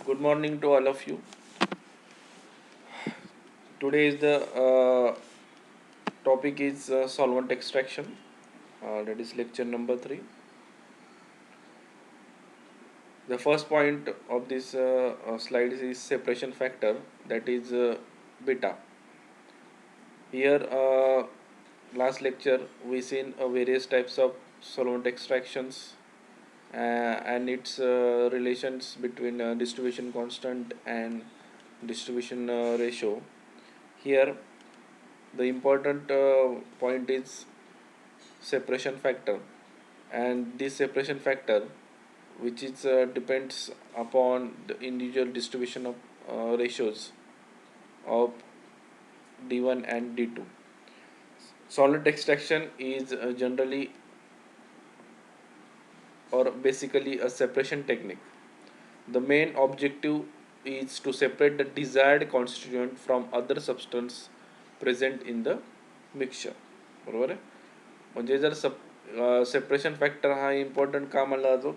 Good morning to all of you. Today is the topic is solvent extraction. That is lecture number 3. The first point of this slide is separation factor, that is beta. Here, last lecture we seen various types of solvent extractions and its relations between distribution constant and distribution ratio. Here, the important point is separation factor, and this separation factor, which is depends upon the individual distribution of ratios of D1 and D2. Solvent extraction is generally or basically a separation technique. The main objective is to separate the desired constituent from other substance present in the mixture. बरोबर आहे. म्हणजे जर separation factor हा important का मानला जातो,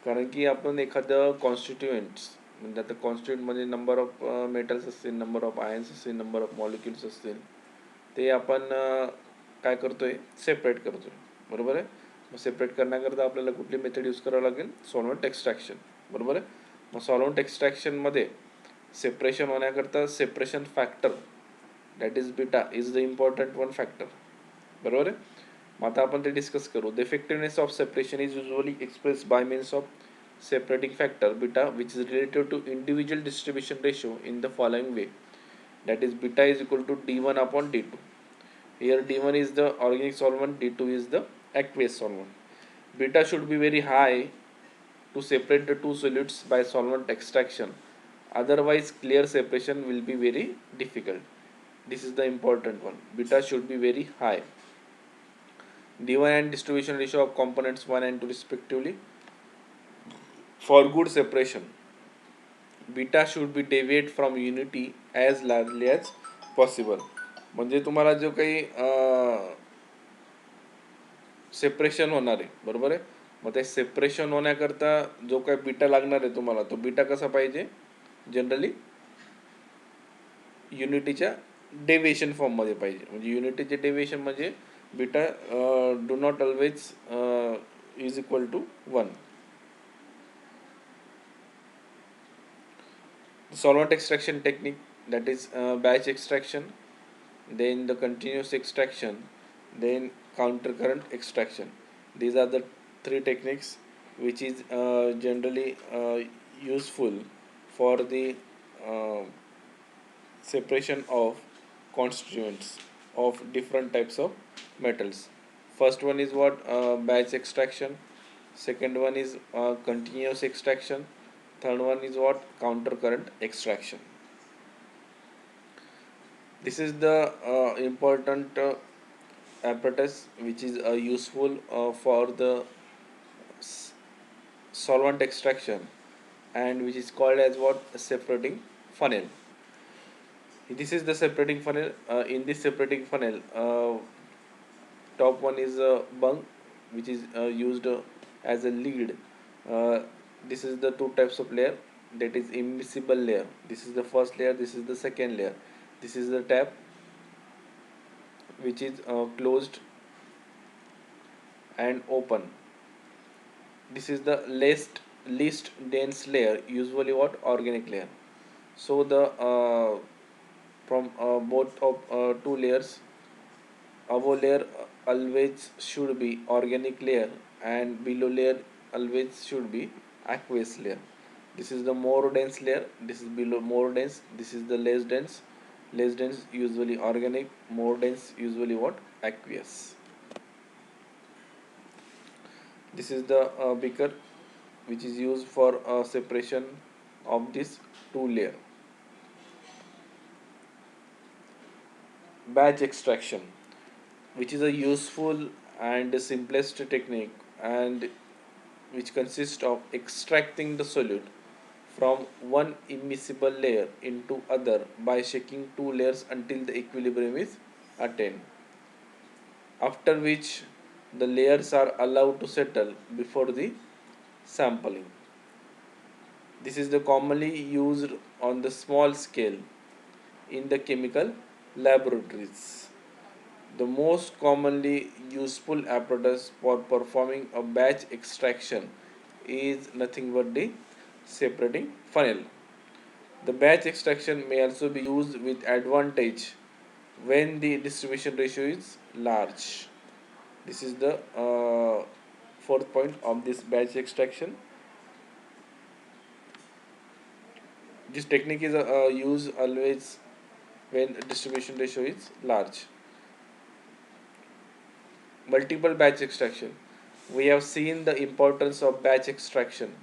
कारण की आपण एखादं कॉन्स्टिट्युएंट्स म्हणजे आता कॉन्स्टिट्युएंटमध्ये नंबर ऑफ मेटल्स असतील, नंबर ऑफ आयन्स असतील, नंबर ऑफ मॉलिक्युल्स असतील, ते आपण काय करतोय, सेपरेट करतोय. बरोबर आहे. मग सेपरेट करण्याकरता आपल्याला कुठली मेथड यूज करावं लागेल, सॉल्व्हंट एक्स्ट्रॅक्शन. बरोबर आहे. मग सॉल्व्हंट एक्स्ट्रॅक्शनमध्ये सेपरेशन होण्याकरता separation factor that is beta is the important one factor. बरोबर आहे. मग आता आपण ते डिस्कस करू. The effectiveness of separation is usually express bye means of separating factor beta, which is related to individual distribution ratio in the following way, that is beta is equal to d1 upon d2. Here d1 is the organic solvent, d2 is the aqueous solvent. Beta should be very high to separate the two solids by solvent extraction, otherwise clear separation will be very difficult. This is the important one. Beta should be very high. D1 and distribution ratio of components 1 and 2 respectively. For good separation, beta should be deviate from unity as largely as possible. म्हणजे तुम्हाला जो काही separation होणार आहे, बरोबर आहे. मग ते सेपरेशन होण्याकरता जो काही बीटा लागणार आहे तुम्हाला, तो बीटा कसा पाहिजे, जनरली युनिटीच्या डेव्हिएशन फॉर्ममध्ये पाहिजे. म्हणजे युनिटीचे डेव्हिएशन म्हणजे beta do not always is equal to 1. Solvent extraction technique, that is batch extraction, then the continuous extraction, then counter current extraction. These are the three techniques which is generally useful for the uh, separation of constituents of different types of metals. First one is what, batch extraction. Second one is continuous extraction. Third one is what, counter current extraction. This is the important apparatus which is useful for the solvent extraction, and which is called as what, separating funnel. This is the separating funnel. In this separating funnel, top one is a bung, which is used as a lead. uh, this is the two types of layer, that is immiscible layer. This is the first layer, this is the second layer. This is the tap which is closed and open. This is the least dense layer, usually what, organic layer. So the from both of two layers, above layer always should be organic layer, and below layer always should be aqueous layer. This is the more dense layer, this is below more dense, this is the less dense. Less dense usually organic, more dense usually what, aqueous. This is the beaker which is used for separation of this two layer. Batch extraction, which is a useful and simplest technique, and which consists of extracting the solute from one immiscible layer into other by shaking two layers until the equilibrium is attained, after which the layers are allowed to settle before the sampling. This is the commonly used on the small scale in the chemical laboratories. The most commonly useful apparatus for performing a batch extraction is nothing but the separating funnel. The batch extraction may also be used with advantage when the distribution ratio is large. This is the fourth point of this batch extraction. This technique is used always when distribution ratio is large. Multiple batch extraction. We have seen the importance of batch extraction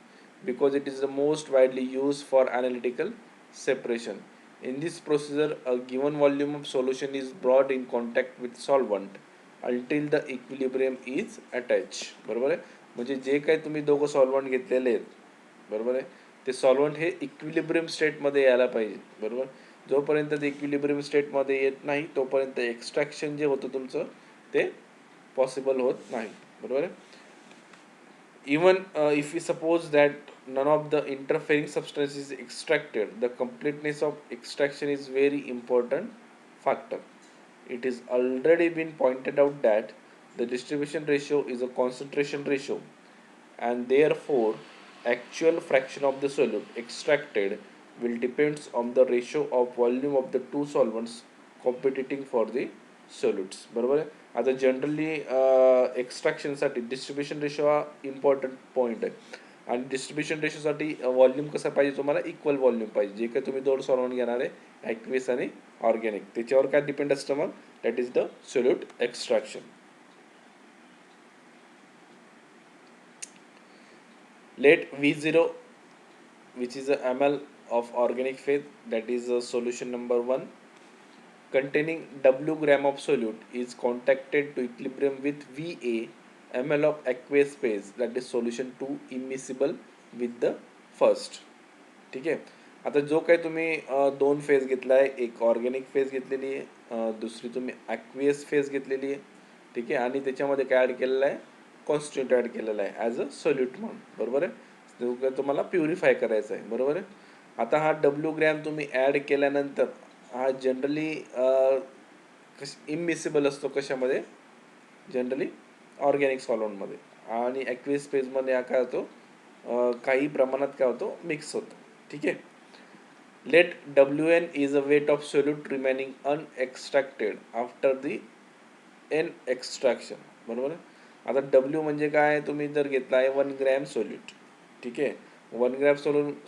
because it is the most widely used for analytical separation. In this procedure, a given volume of solution is brought in contact with solvent until the equilibrium is attached. बरोबर आहे. म्हणजे जे काही तुम्ही दोघं solvent घेतलेले आहेत, बरोबर आहे, ते सॉल्व्हंट हे इक्विलिब्रियम स्टेटमध्ये यायला पाहिजे. बरोबर. जोपर्यंत ते इक्विलिब्रियम स्टेटमध्ये येत नाही तोपर्यंत एक्स्ट्रॅक्शन जे होतं तुमचं ते पॉसिबल होत नाही. बरोबर आहे. Even if we suppose that none of the interfering substance is extracted, the completeness of extraction is very important factor. It is already been pointed out that the distribution ratio is a concentration ratio, and therefore actual fraction of the solute extracted will depends on the ratio of volume of the two solvents competing for the solutes. बरोबर आहे. आता generally एक्स्ट्रॅक्शनसाठी distribution ratio हा important point आहे. आणि distribution रेशोसाठी volume कसा पाहिजे तुम्हाला, equal volume पाहिजे. जे काही तुम्ही दोन सॉल्व्हंट घेणार आहे ॲक्विस आणि ऑर्गॅनिक, त्याच्यावर काय डिपेंड असतं मग, that is the solute extraction. Let V0, which is a ml of organic phase, that is solution number 1, containing W gram of solute is contacted to equilibrium with Va ml of aqueous phase, that is solution 2 immiscible with the first. ठीक आहे. आता जो काही तुम्ही दोन phase घेतला आहे, एक ऑर्गॅनिक फेज घेतलेली आहे, दुसरी तुम्ही ॲक्वियस फेज घेतलेली आहे. ठीक आहे. आणि त्याच्यामध्ये काय ॲड केलेलं आहे, कॉन्स्टिट्यूट ॲड केलेला आहे ॲज अ सोल्यूट म्हणून. बरोबर आहे. तुम्हाला प्युरिफाय करायचं आहे. बरोबर आहे. आता हा डब्ल्यू ग्रॅम तुम्ही ॲड केल्यानंतर हा जनरली इमिसिबल असतो कशामध्ये, जनरली ऑर्गॅनिक सॉल्व्हंटमध्ये. आणि ॲक्वियस फेजमध्ये हा काय होतो, काही प्रमाणात काय होतो, मिक्स होतो. ठीक आहे. Let Wn is a weight of solute remaining unextracted after the N extraction. बरोबर आहे. आता W म्हणजे काय, तुम्ही जर घेतला आहे 1 ग्रॅम सोल्यूट. ठीक आहे. 1 ग्रॅम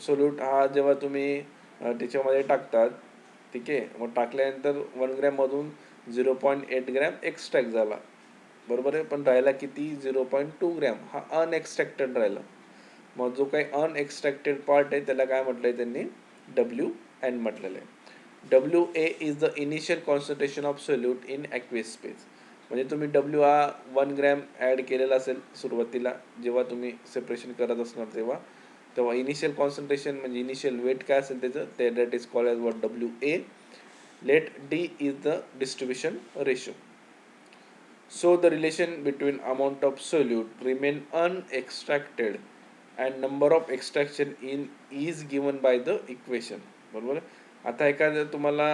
सोल्यूट हा जेव्हा तुम्ही त्याच्यामध्ये टाकतात, ठीक आहे, मग टाकल्यानंतर 1 ग्रॅममधून 0.8 ग्रॅम एक्स्ट्रॅक्ट झाला. बरोबर आहे. पण राहिला किती, 0.2 ग्रॅम हा अनएक्स्ट्रॅक्टेड राहिला. मग जो काही अनएक्स्ट्रॅक्टेड पार्ट आहे त्याला काय म्हटलंय त्यांनी, WN म्हटलेलं आहे. WA is the initial concentration of solute in aqueous phase. म्हणजे तुम्ही W हा 1 ग्रॅम ॲड केलेला असेल सुरुवातीला, जेव्हा तुम्ही सेपरेशन करत असणार तेव्हा इनिशियल कॉन्सन्ट्रेशन म्हणजे इनिशियल वेट काय असेल त्याचं, ते that is called as what, WA. Let D is the distribution ratio. So the relation between amount of solute remain unextracted and number of extraction in is given by the equation. बरोबर. आता एखादं तुम्हाला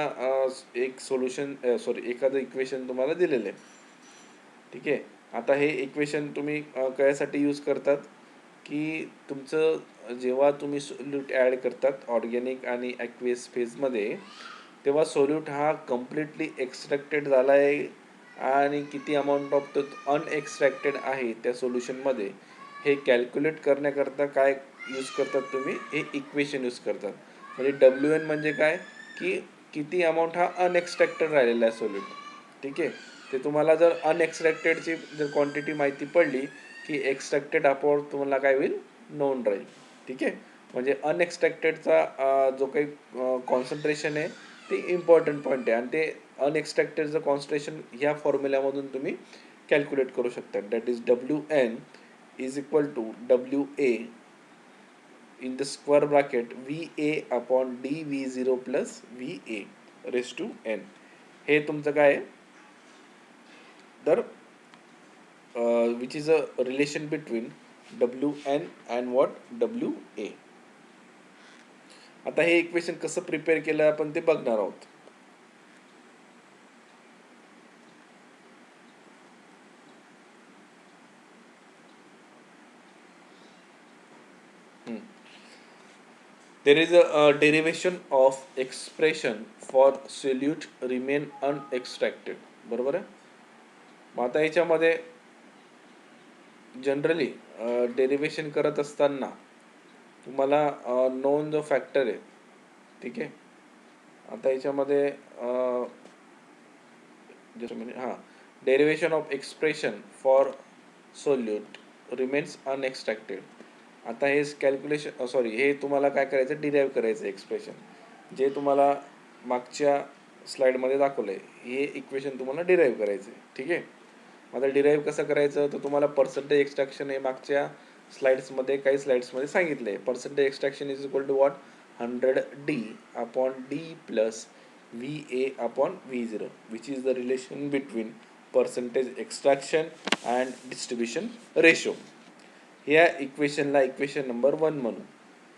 एक solution एखादं equation तुम्हाला दिलेलं आहे. ठीक आहे. आता हे इक्वेशन तुम्ही कशासाठी यूज करतात, की तुमचं जेव्हा तुम्ही सोल्यूट ॲड करतात ऑर्गॅनिक आणि ॲक्वियस फेजमध्ये, तेव्हा सोल्यूट हा कम्प्लिटली एक्स्ट्रॅक्टेड झाला आहे आणि किती अमाऊंट ऑफ तो अनएक्स्ट्रॅक्टेड आहे त्या सोल्युशनमध्ये, हे कॅल्क्युलेट करण्याकरता काय यूज करतात तुम्ही, हे इक्वेशन यूज करतात. म्हणजे WN म्हणजे काय, की किती अमाऊंट हा अनएक्स्ट्रॅक्टेड राहिलेला आहे सोल्यूट. ठीक आहे. ते तुम्हाला जर अनएक्स्ट्रॅक्टेडची जर क्वांटिटी माहिती पडली की एक्स्ट्रॅक्टेड आपोआप तुम्हाला काय होईल, नोंद राहील. ठीक आहे. म्हणजे अनएक्स्ट्रॅक्टेडचा जो काही कॉन्सन्ट्रेशन आहे ते इम्पॉर्टंट पॉईंट आहे. आणि ते अनएक्स्ट्रॅक्टेडचं कॉन्सन्ट्रेशन ह्या फॉर्म्युल्यामधून तुम्ही कॅल्क्युलेट करू शकता. That is WN is equal to WA in the square bracket VA upon dV0 plus VA raised to N. हे तुमचं काय आहे तर which is a relation between WN and what, WA. आता हे इक्वेशन कसं प्रिपेअर केलं आपण ते बघणार आहोत. There is a derivation of expression for solute remain unextracted. बरोबर आहे. मग आता याच्यामध्ये जनरली डेरिव्हेशन करत असताना तुम्हाला नोन जो फॅक्टर आहे, ठीक आहे. आता याच्यामध्ये जस्ट म्हणजे derivation of expression for solute remains unextracted. आता हे कॅल्क्युलेशन हे तुम्हाला काय करायचं, डिराईव्ह करायचं एक्सप्रेशन जे तुम्हाला मागच्या स्लाइडमध्ये दाखवलं आहे. हे इक्वेशन तुम्हाला डिराईव्ह करायचं आहे, ठीक आहे. आता डिराईव्ह कसं करायचं, तर तुम्हाला पर्सेंटेज एक्स्ट्रॅक्शन हे मागच्या काही स्लाइड्समध्ये सांगितलं आहे. Percentage extraction is equal to what, 100D upon D plus VA upon V0, which is the relation between percentage extraction and distribution ratio. या इक्वेशनला इक्वेशन नंबर 1 म्हणू,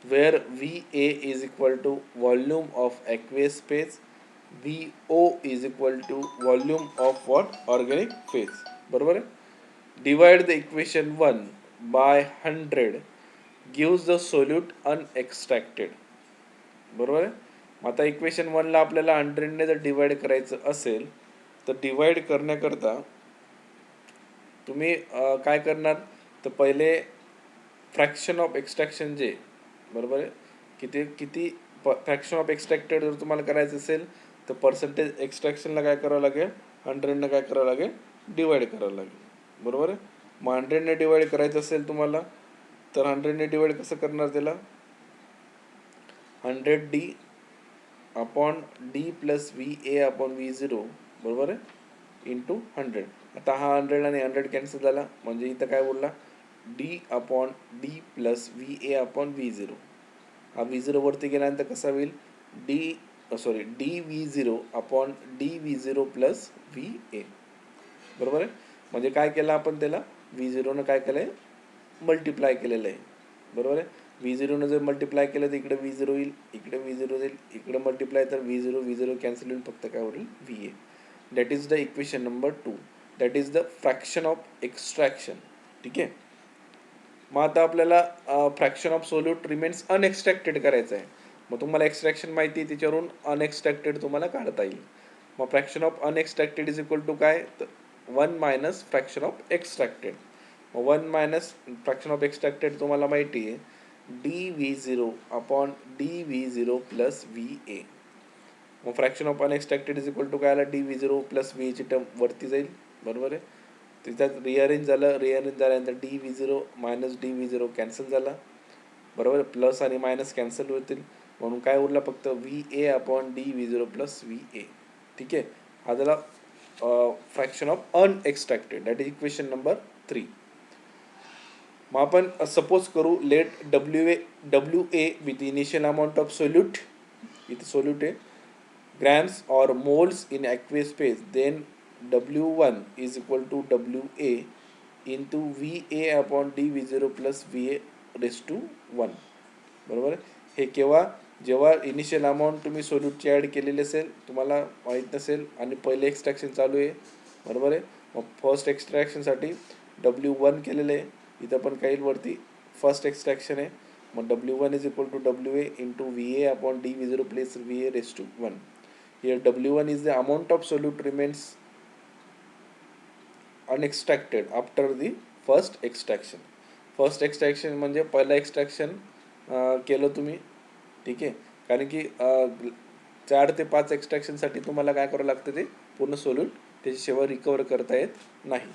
where VA is equal to volume of aqueous phase, VO is equal to volume of what, organic phase. बरोबर आहे. Divide the equation 1 by 100 gives the solute unextracted. बरोबर आहे. आता equation 1 ला आपल्याला 100 ने जर डिवाइड करायचं असेल तर डिवाइड करण्याकरता तुम्ही काय करणार, तर पहिले फ्रॅक्शन ऑफ एक्स्ट्रॅक्शन जे, बरोबर आहे, किती फ्रॅक्शन ऑफ एक्स्ट्रॅक्टेड जर तुम्हाला करायचं असेल तर पर्सेंटेज एक्स्ट्रॅक्शनला काय करावं लागेल, 100 ने काय करावं लागेल, डिवाइड करावं लागेल. बरोबर आहे. मग 100 ने डिवाइड करायचं असेल तुम्हाला तर 100 ने डिवाइड कसं करणार, त्याला 100D upon D plus VA upon V0, बरोबर आहे, इंटू 100. आता हा 100 आणि 100 कॅन्सल झाला, म्हणजे इथं काय बोलला, D upon D plus VA upon V0. हा V0 वरती गेल्यानंतर कसा होईल, DV0 upon DV0 plus VA. बरोबर आहे. म्हणजे काय केलं आपण, त्याला V0 न काय केलंय, मल्टिप्लाय केलेलं आहे. बरोबर आहे. V0 न जर मल्टिप्लाय केलं तर इकडे V0 येईल, इकडे V0 येईल, इकडे मल्टिप्लाय तर V0 कॅन्सल होईल, फक्त काय होईल, VA. That is the equation number 2. That is the fraction of extraction. ठीक आहे. मग आता आपल्याला फ्रॅक्शन ऑफ सोल्यूट रिमेन्स अनएक्स्ट्रॅक्टेड करायचं आहे. मग तुम्हाला एक्स्ट्रॅक्शन माहिती आहे, त्याच्यावरून अनएक्स्ट्रॅक्टेड तुम्हाला काढता येईल. मग fraction of unextracted is equal to काय, 1 minus fraction of extracted. 1 minus fraction of extracted तुम्हाला माहिती आहे, DV0 upon DV0 plus VA. मग fraction of unextracted is equal to काय आला, DV0 प्लस VA ची टर्म वरती जाईल. बरोबर आहे. त्याच्यात रिअरेंज झाल्यानंतर DV0 मायनस DV0 कॅन्सल झाला. बरोबर. प्लस आणि मायनस कॅन्सल होतील, म्हणून काय उरला फक्त VA upon DV0 plus VA. ठीक आहे. हा झाला fraction of unextracted. That is equation number 3. मग आपण सपोज करू, let WA with initial amount of solute, इथे सोल्यूट आहे, grams or moles in aqueous phase, then W1 is equal to WA into VA upon DV0 plus VA raised to 1. बरोबर आहे. हे केव्हा, जेव्हा इनिशियल अमाऊंट तुम्ही सोल्यूटची add केलेली असेल, तुम्हाला माहीत नसेल आणि पहिले एक्स्ट्रॅक्शन चालू आहे. बरोबर आहे. मग फर्स्ट एक्स्ट्रॅक्शनसाठी W1 केलेलं आहे, इथं पण काही वरती फर्स्ट एक्स्ट्रॅक्शन आहे. मग W1 is equal to WA into VA upon DV0 plus VA raised to 1. Here W1 is the amount of solute remains unextracted after the first extraction. First extraction म्हणजे पहिलं एक्स्ट्रॅक्शन केलं तुम्ही. ठीक आहे. कारण की 4 ते 5 एक्स्ट्रॅक्शनसाठी तुम्हाला काय करावं लागतं, ते पूर्ण सोल्यूट त्याच्याशिवाय रिकवर करता येत नाही.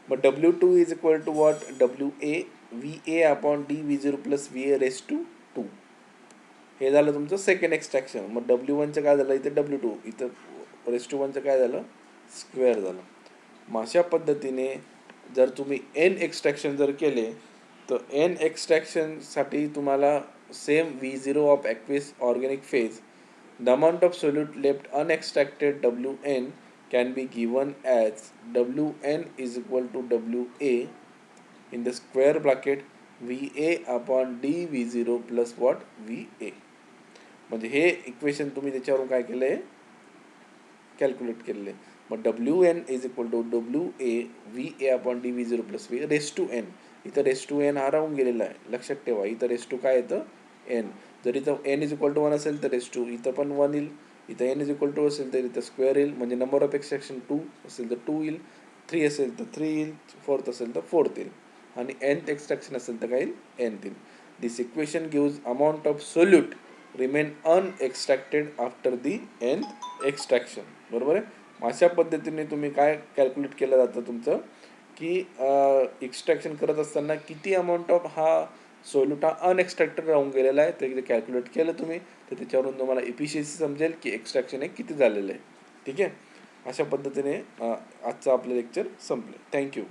मग W2 is equal to what, WA VA upon DV0 plus VA raise to 2. हे झालं तुमचं सेकंड एक्स्ट्रॅक्शन. मग W1चं काय झालं, इथं W2, इथं रेस टू 1चं काय झालं, स्क्वेअर झालं. मग अशा पद्धतीने जर तुम्ही N एक्स्ट्रॅक्शन जर केले तर N एक्स्ट्रॅक्शनसाठी तुम्हाला same V0 of aqueous organic phase, the amount of solute left unextracted WN can be given as WN is equal to WA in the square bracket VA upon DV0 plus what, VA. म्हणजे हे equation तुम्ही त्याच्यावरून काय केलं आहे, calculate केलेलं आहे. मग WN is equal to WA VA upon DV0 plus V raise to N. इथं रेस टू एन हा राहून गेलेला आहे, लक्षात ठेवा. इथं रेस टू काय येतं, एन. जर इथं एन इज इक्वल टू 1 असेल तर रेस टू इथं पण 1 येईल. इथं एन इज इक्वल टू असेल तर इथं स्क्वेअर येईल, म्हणजे नंबर ऑफ एक्सट्रॅक्शन 2 असेल तर 2 येईल, 3 असेल तर 3 येईल, 4th असेल तर 4th येईल, आणि nth एक्सट्रॅक्शन असेल तर काय येईल, nth येईल. This equation gives amount of solute remain unextracted after the nth extraction. बरोबर आहे. अशा पद्धतीने तुम्ही काय कॅल्क्युलेट केलं जातं तुमचं, की एक्स्ट्रॅक्शन करत असताना किती अमाऊंट ऑफ हा सोल्यूट हा अनएक्स्ट्रॅक्टेड राहून गेलेला आहे, ते कॅल्क्युलेट केलं तुम्ही तर त्याच्यावरून तुम्हाला इफिशियन्सी समजेल की एक्स्ट्रॅक्शन हे किती झालेलं आहे. ठीक आहे. अशा पद्धतीने आजचं आपलं लेक्चर संपलं. थँक्यू.